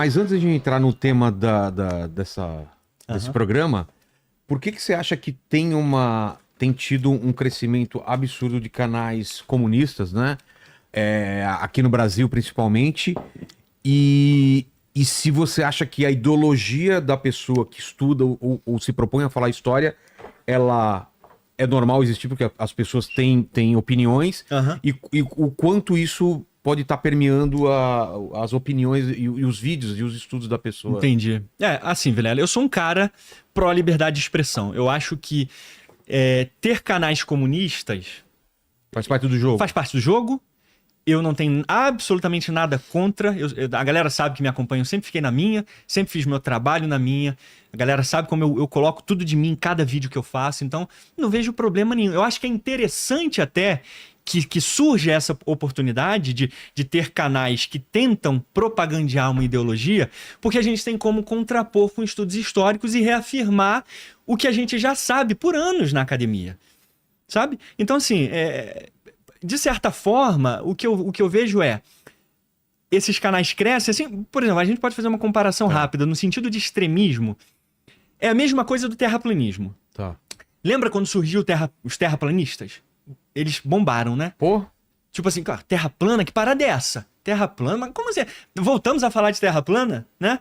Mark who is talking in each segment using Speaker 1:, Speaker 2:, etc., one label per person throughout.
Speaker 1: Mas antes de entrar no tema desse programa, por que você acha que tem tido um crescimento absurdo de canais comunistas, né? Aqui no Brasil, principalmente. E se você acha que a ideologia da pessoa que estuda ou se propõe a falar história, ela é normal existir, porque as pessoas têm opiniões, e o quanto isso pode estar permeando as opiniões e os vídeos e os estudos da pessoa.
Speaker 2: Entendi. Assim, Vilela, eu sou um cara pró-liberdade de expressão. Eu acho que ter canais comunistas...
Speaker 1: Faz parte do jogo.
Speaker 2: Faz parte do jogo. Eu não tenho absolutamente nada contra. A galera sabe que me acompanha. Eu sempre fiquei na minha. Sempre fiz meu trabalho na minha. A galera sabe como eu coloco tudo de mim em cada vídeo que eu faço. Então, não vejo problema nenhum. Eu acho que é interessante até que surge essa oportunidade de ter canais que tentam propagandear uma ideologia, porque a gente tem como contrapor com estudos históricos e reafirmar o que a gente já sabe por anos na academia. Sabe? Então, assim... de certa forma, o que eu vejo esses canais crescem, assim, por exemplo, a gente pode fazer uma comparação rápida, no sentido de extremismo, é a mesma coisa do terraplanismo.
Speaker 1: Tá.
Speaker 2: Lembra quando surgiu os terraplanistas? Eles bombaram, né?
Speaker 1: Pô?
Speaker 2: Tipo assim, cara, terra plana, que parada é essa? Terra plana? Mas como assim? Voltamos a falar de terra plana, né?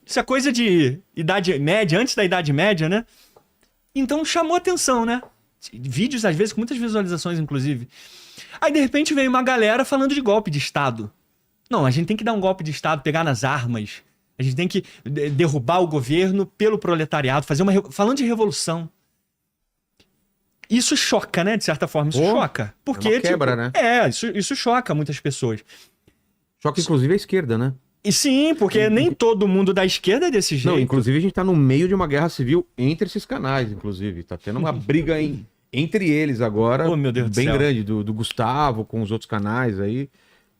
Speaker 2: Isso é coisa de Idade Média, antes da Idade Média, né? Então chamou atenção, né? Vídeos, às vezes, com muitas visualizações, inclusive. Aí, de repente, veio uma galera falando de golpe de Estado. Não, a gente tem que dar um golpe de Estado, pegar nas armas. A gente tem que derrubar o governo pelo proletariado, falando de revolução. Isso choca, né? De certa forma, isso choca. Porque,
Speaker 1: uma quebra, né?
Speaker 2: Isso choca muitas pessoas.
Speaker 1: Choca, inclusive, a esquerda, né?
Speaker 2: E sim, porque nem todo mundo da esquerda é desse jeito.
Speaker 1: Não, inclusive, a gente tá no meio de uma guerra civil entre esses canais, inclusive. Tá tendo uma briga entre eles agora,
Speaker 2: Oh, meu Deus do
Speaker 1: bem
Speaker 2: céu.
Speaker 1: grande, do Gustavo com os outros canais aí.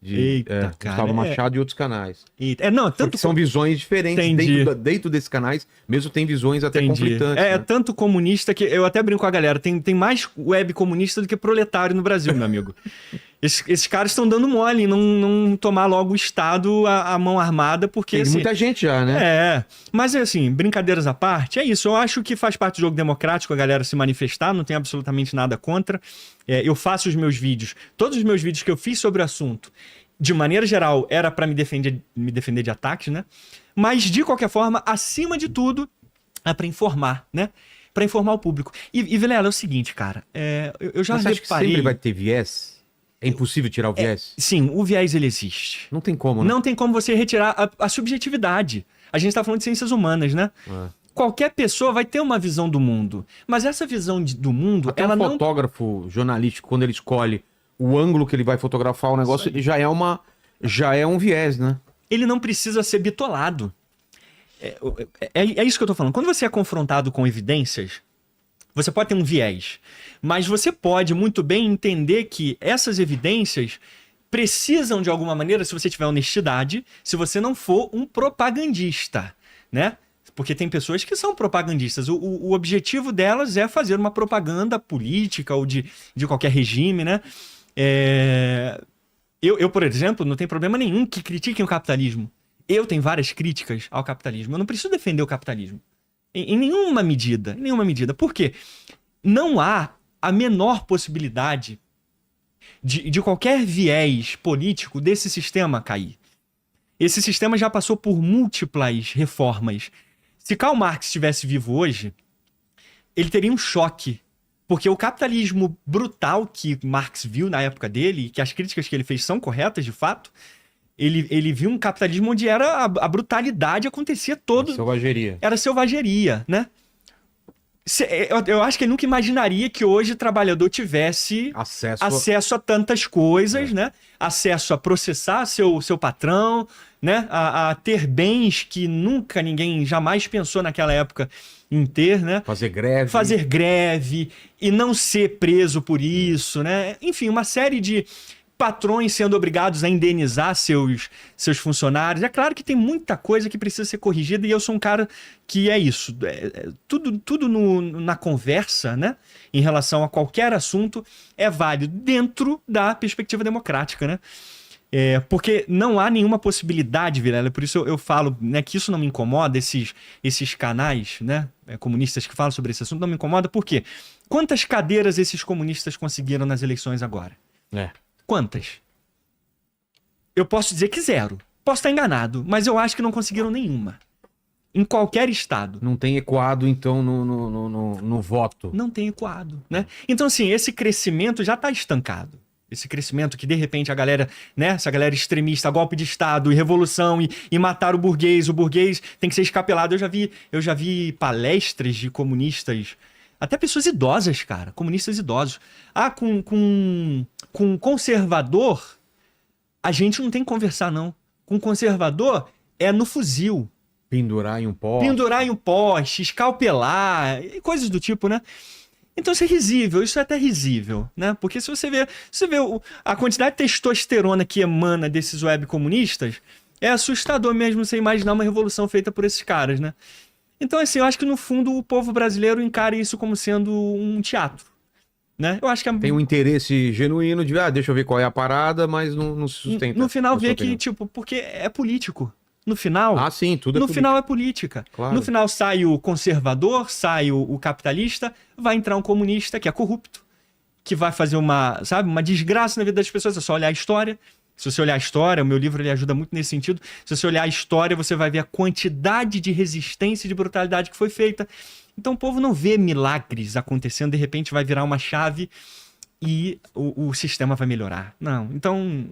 Speaker 2: Eita, cara,
Speaker 1: Gustavo Machado e outros canais.
Speaker 2: Não,
Speaker 1: Porque
Speaker 2: tanto
Speaker 1: são visões diferentes dentro desses canais, mesmo tem visões até conflitantes. Né?
Speaker 2: Tanto comunista que eu até brinco com a galera, tem mais web comunista do que proletário no Brasil, meu amigo. Esses caras estão dando mole em não tomar logo o Estado à mão armada, porque...
Speaker 1: Tem
Speaker 2: assim,
Speaker 1: muita gente já, né?
Speaker 2: Mas assim, brincadeiras à parte, é isso. Eu acho que faz parte do jogo democrático a galera se manifestar, não tem absolutamente nada contra. Eu faço os meus vídeos, todos os meus vídeos que eu fiz sobre o assunto, de maneira geral, era para me defender de ataques, né? Mas, de qualquer forma, acima de tudo, é para informar, né? Para informar o público. E Vilela, é o seguinte, cara, eu já
Speaker 1: Mas você acha que
Speaker 2: reparei...
Speaker 1: sempre vai ter viés? É impossível tirar o viés?
Speaker 2: Sim, o viés ele existe.
Speaker 1: Não tem como, né?
Speaker 2: Não tem como você retirar a subjetividade. A gente tá falando de ciências humanas, né? Qualquer pessoa vai ter uma visão do mundo. Mas essa visão do mundo,
Speaker 1: Até
Speaker 2: ela
Speaker 1: um fotógrafo jornalístico, quando ele escolhe o ângulo que ele vai fotografar o negócio, ele já é um viés, né?
Speaker 2: Ele não precisa ser bitolado. É isso que eu tô falando. Quando você é confrontado com evidências, você pode ter um viés, mas você pode muito bem entender que essas evidências precisam, de alguma maneira, se você tiver honestidade, se você não for um propagandista, né? Porque tem pessoas que são propagandistas. O objetivo delas é fazer uma propaganda política ou de qualquer regime, né? Eu, por exemplo, não tenho problema nenhum que critiquem o capitalismo. Eu tenho várias críticas ao capitalismo. Eu não preciso defender o capitalismo. Em nenhuma medida. Em nenhuma medida. Por quê? Não há a menor possibilidade de qualquer viés político desse sistema cair. Esse sistema já passou por múltiplas reformas. Se Karl Marx estivesse vivo hoje, ele teria um choque. Porque o capitalismo brutal que Marx viu na época dele, que as críticas que ele fez são corretas, de fato, ele viu um capitalismo onde a brutalidade acontecia todo.
Speaker 1: Selvageria.
Speaker 2: Era selvageria, né? Eu acho que ele nunca imaginaria que hoje o trabalhador tivesse acesso a tantas coisas, né? Acesso a processar seu patrão, né? A ter bens que nunca ninguém jamais pensou naquela época em ter, né? Fazer greve e não ser preso por isso, né? Enfim, uma série de patrões sendo obrigados a indenizar seus funcionários. É claro que tem muita coisa que precisa ser corrigida e eu sou um cara que é isso. Tudo na conversa, né? Em relação a qualquer assunto é válido dentro da perspectiva democrática, né? Porque não há nenhuma possibilidade, Vilela, por isso eu falo, né, que isso não me incomoda, esses canais, né, comunistas que falam sobre esse assunto, não me incomoda, por quê? Quantas cadeiras esses comunistas conseguiram nas eleições agora? Quantas? Eu posso dizer que 0. Posso estar enganado, mas eu acho que não conseguiram nenhuma. Em qualquer estado.
Speaker 1: Não tem ecoado, então, no voto.
Speaker 2: Não tem ecoado, né? Então, assim, esse crescimento já está estancado. Esse crescimento que, de repente, a galera, né? Essa galera extremista, golpe de Estado e revolução e matar o burguês tem que ser escapelado. Eu já vi palestras de comunistas, até pessoas idosas, cara, comunistas idosos. Com conservador, a gente não tem que conversar, não. Com conservador é no fuzil.
Speaker 1: Pendurar em um poste,
Speaker 2: escalpelar, coisas do tipo, né? Então isso é risível, isso é até risível, né? Porque se você vê a quantidade de testosterona que emana desses web comunistas, é assustador mesmo você imaginar uma revolução feita por esses caras, né? Então, assim, eu acho que no fundo o povo brasileiro encara isso como sendo um teatro, né? Eu acho que
Speaker 1: tem um interesse genuíno de, deixa eu ver qual é a parada, mas não se sustenta.
Speaker 2: No final vê que, tipo, porque é político. No final...
Speaker 1: sim, tudo é
Speaker 2: no
Speaker 1: política.
Speaker 2: final é política.
Speaker 1: Claro.
Speaker 2: No final sai o conservador, sai o capitalista, vai entrar um comunista que é corrupto, que vai fazer uma desgraça na vida das pessoas. É só olhar a história. Se você olhar a história, o meu livro ele ajuda muito nesse sentido. Se você olhar a história, você vai ver a quantidade de resistência e de brutalidade que foi feita. Então o povo não vê milagres acontecendo, de repente vai virar uma chave e o sistema vai melhorar. Não. Então,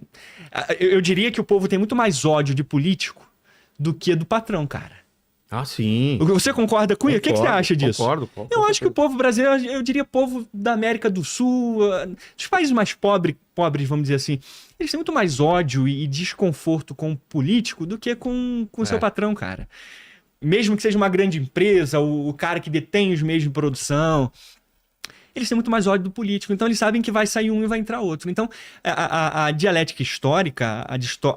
Speaker 2: eu diria que o povo tem muito mais ódio de político do que do patrão, cara.
Speaker 1: Sim.
Speaker 2: Você concorda com isso? O que você acha disso?
Speaker 1: Concordo.
Speaker 2: Eu acho que o povo brasileiro, eu diria povo da América do Sul, dos países mais pobres, vamos dizer assim, eles têm muito mais ódio e desconforto com o político do que com o seu patrão, cara. Mesmo que seja uma grande empresa, o cara que detém os meios de produção, eles têm muito mais ódio do político. Então eles sabem que vai sair um e vai entrar outro. Então a dialética histórica,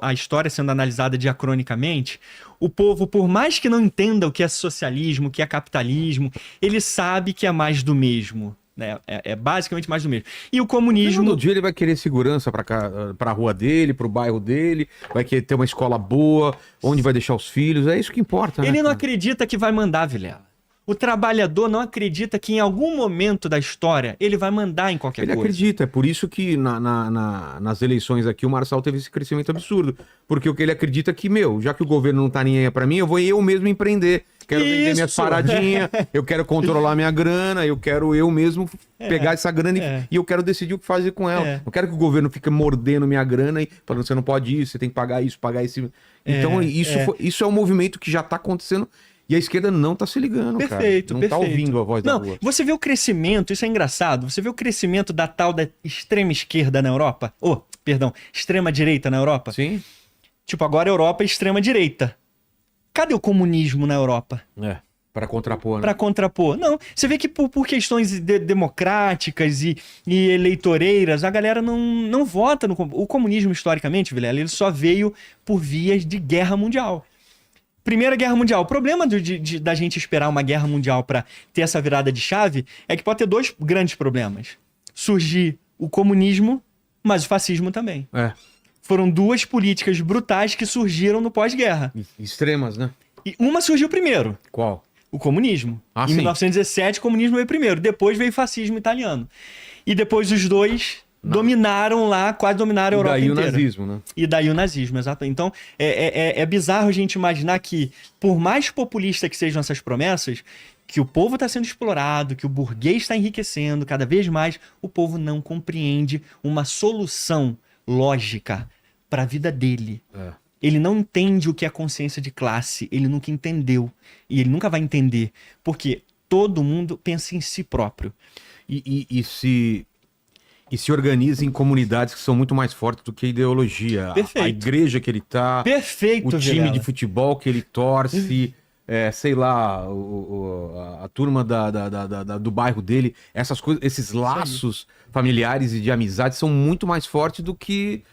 Speaker 2: a história sendo analisada diacronicamente, o povo, por mais que não entenda o que é socialismo, o que é capitalismo, ele sabe que é mais do mesmo. Né? É basicamente mais do mesmo. E o comunismo...
Speaker 1: No dia ele vai querer segurança pra rua dele, pro bairro dele, vai querer ter uma escola boa, onde vai deixar os filhos, é isso que importa.
Speaker 2: Ele
Speaker 1: né,
Speaker 2: não acredita que vai mandar, Vilela. O trabalhador não acredita que em algum momento da história ele vai mandar em qualquer coisa.
Speaker 1: Ele acredita, é por isso que nas eleições aqui o Marçal teve esse crescimento absurdo. Porque o que ele acredita é que, já que o governo não tá nem aí pra mim, eu vou eu mesmo empreender. Quero vender minhas paradinhas, eu quero controlar minha grana, eu quero eu mesmo pegar essa grana e eu quero decidir o que fazer com ela. Não quero que o governo fique mordendo minha grana e falando, você não pode isso, você tem que pagar isso, pagar esse... Então isso é um movimento que já tá acontecendo. E a esquerda não tá se ligando,
Speaker 2: perfeito,
Speaker 1: cara. Não tá ouvindo a voz da rua.
Speaker 2: Você vê o crescimento, isso é engraçado, você vê o crescimento da tal da extrema esquerda na Europa? Extrema direita na Europa?
Speaker 1: Sim.
Speaker 2: Tipo, agora a Europa é extrema direita. Cadê o comunismo na Europa?
Speaker 1: Pra contrapor, né?
Speaker 2: Pra contrapor. Não, você vê que por questões democráticas e eleitoreiras, a galera não vota no... O comunismo, historicamente, Vilela, ele só veio por vias de guerra mundial. Primeira Guerra Mundial. O problema da gente esperar uma guerra mundial para ter essa virada de chave é que pode ter 2 grandes problemas. Surgir o comunismo, mas o fascismo também. Foram 2 políticas brutais que surgiram no pós-guerra.
Speaker 1: Extremas, né?
Speaker 2: E uma surgiu primeiro.
Speaker 1: Qual?
Speaker 2: O comunismo. Em 1917, o comunismo veio primeiro. Depois veio o fascismo italiano. E depois os 2... dominaram lá, quase dominaram a Europa inteira.
Speaker 1: E daí o nazismo, né?
Speaker 2: E daí o nazismo, exato. Então, é bizarro a gente imaginar que, por mais populista que sejam essas promessas, que o povo está sendo explorado, que o burguês está enriquecendo cada vez mais, o povo não compreende uma solução lógica para a vida dele. Ele não entende o que é consciência de classe, ele nunca entendeu. E ele nunca vai entender, porque todo mundo pensa em si próprio.
Speaker 1: E se organiza em comunidades que são muito mais fortes do que a ideologia.
Speaker 2: Perfeito.
Speaker 1: A igreja que ele tá.
Speaker 2: Perfeito,
Speaker 1: o time
Speaker 2: Vilela.
Speaker 1: de futebol que ele torce. Sei lá, a turma do bairro dele. Essas coisas, esses laços familiares e de amizade são muito mais fortes do que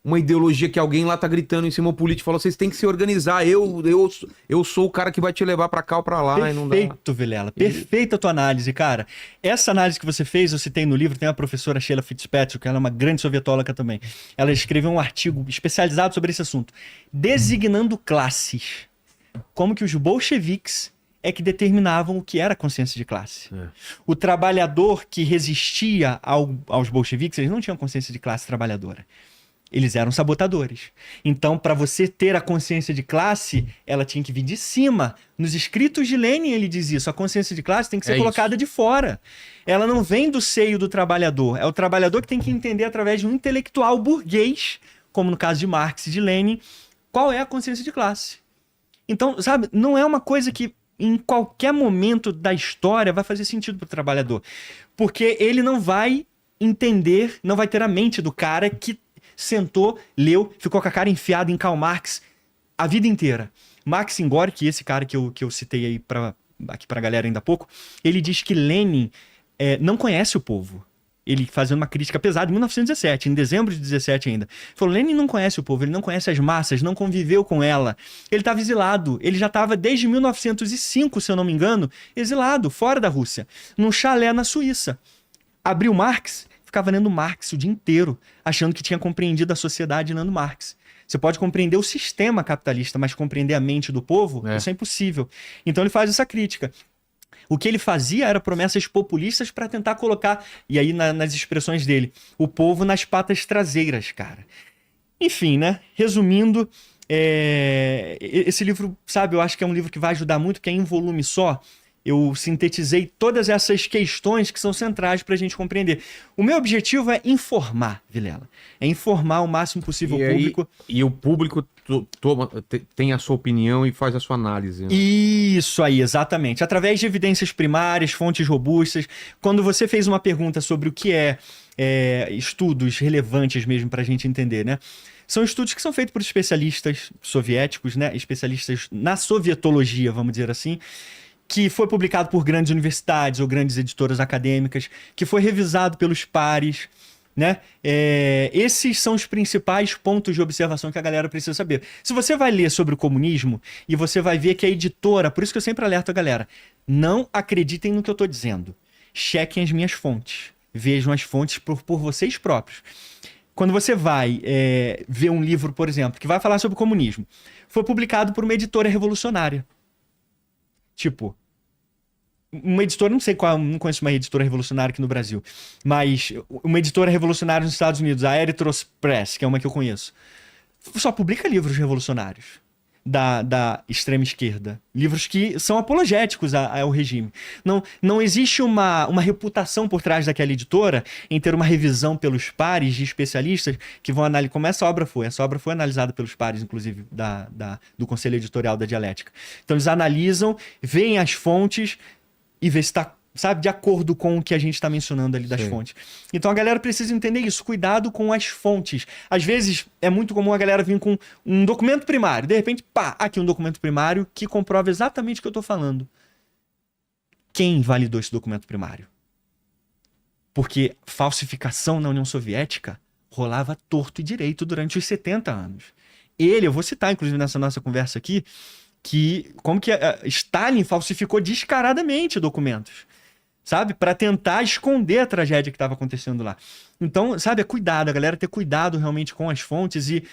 Speaker 1: uma ideologia que alguém lá tá gritando em cima, o político falou, vocês têm que se organizar, eu sou o cara que vai te levar pra cá ou pra lá. E não dá.
Speaker 2: Perfeito, Vilela. Perfeita a tua análise, cara. Essa análise que você fez, eu citei no livro, tem a professora Sheila Fitzpatrick, ela é uma grande sovietóloga também. Ela escreveu um artigo especializado sobre esse assunto, designando classes. Como que os bolcheviques é que determinavam o que era consciência de classe. O trabalhador que resistia aos bolcheviques, eles não tinham consciência de classe trabalhadora. Eles eram sabotadores. Então, para você ter a consciência de classe, ela tinha que vir de cima. Nos escritos de Lenin, ele diz isso. A consciência de classe tem que ser colocada de fora. Ela não vem do seio do trabalhador. É o trabalhador que tem que entender através de um intelectual burguês, como no caso de Marx e de Lenin, qual é a consciência de classe. Então, sabe, não é uma coisa que em qualquer momento da história vai fazer sentido para o trabalhador. Porque ele não vai entender, não vai ter a mente do cara que sentou, leu, ficou com a cara enfiada em Karl Marx a vida inteira. Maxim Gorky, esse cara que eu citei aí aqui pra galera ainda há pouco, ele diz que Lenin não conhece o povo. Ele fazendo uma crítica pesada em 1917, em dezembro de 17 ainda. Falou, Lenin não conhece o povo, ele não conhece as massas, não conviveu com ela. Ele estava exilado. Ele já estava desde 1905, se eu não me engano, exilado, fora da Rússia, num chalé na Suíça. Abriu Marx, ficava lendo Marx o dia inteiro, achando que tinha compreendido a sociedade lendo Marx. Você pode compreender o sistema capitalista, mas compreender a mente do povo, isso é impossível. Então ele faz essa crítica. O que ele fazia era promessas populistas para tentar colocar, e aí nas expressões dele, o povo nas patas traseiras, cara. Enfim, né? Resumindo, esse livro, sabe, eu acho que é um livro que vai ajudar muito, que é em volume só. Eu sintetizei todas essas questões que são centrais para a gente compreender. O meu objetivo é informar, Vilela. É informar o máximo possível o público.
Speaker 1: E o público tem a sua opinião e faz a sua análise. Né?
Speaker 2: Isso aí, exatamente. Através de evidências primárias, fontes robustas. Quando você fez uma pergunta sobre o que estudos relevantes mesmo para a gente entender, né? São estudos que são feitos por especialistas soviéticos, né? Especialistas na sovietologia, vamos dizer assim, que foi publicado por grandes universidades ou grandes editoras acadêmicas, que foi revisado pelos pares, né? Esses são os principais pontos de observação que a galera precisa saber. Se você vai ler sobre o comunismo e você vai ver que a editora, por isso que eu sempre alerto a galera, não acreditem no que eu estou dizendo. Chequem as minhas fontes. Vejam as fontes por vocês próprios. Quando você vai ver um livro, por exemplo, que vai falar sobre o comunismo, foi publicado por uma editora revolucionária. Tipo, uma editora, não sei qual, não conheço uma editora revolucionária aqui no Brasil, mas uma editora revolucionária nos Estados Unidos, a Erythros Press, que é uma que eu conheço, só publica livros revolucionários da extrema esquerda. Livros que são apologéticos ao regime. Não existe uma reputação por trás daquela editora em ter uma revisão pelos pares de especialistas que vão analisar como essa obra foi. Essa obra foi analisada pelos pares, inclusive, do Conselho Editorial da Dialética. Então eles analisam, veem as fontes e vê se está, sabe, de acordo com o que a gente está mencionando ali das fontes. Então a galera precisa entender isso, cuidado com as fontes. Às vezes é muito comum a galera vir com um documento primário, de repente, pá, aqui um documento primário que comprova exatamente o que eu estou falando. Quem validou esse documento primário? Porque falsificação na União Soviética rolava torto e direito durante os 70 anos. Eu vou citar, inclusive, nessa nossa conversa aqui, como que Stalin falsificou descaradamente documentos, sabe? Para tentar esconder a tragédia que estava acontecendo lá. Então, sabe, cuidado, a galera ter cuidado realmente com as fontes e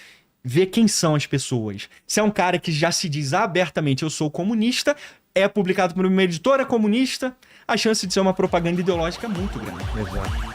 Speaker 2: ver quem são as pessoas. Se é um cara que já se diz abertamente, eu sou comunista, é publicado por uma editora comunista, a chance de ser uma propaganda ideológica é muito grande.
Speaker 1: Exato.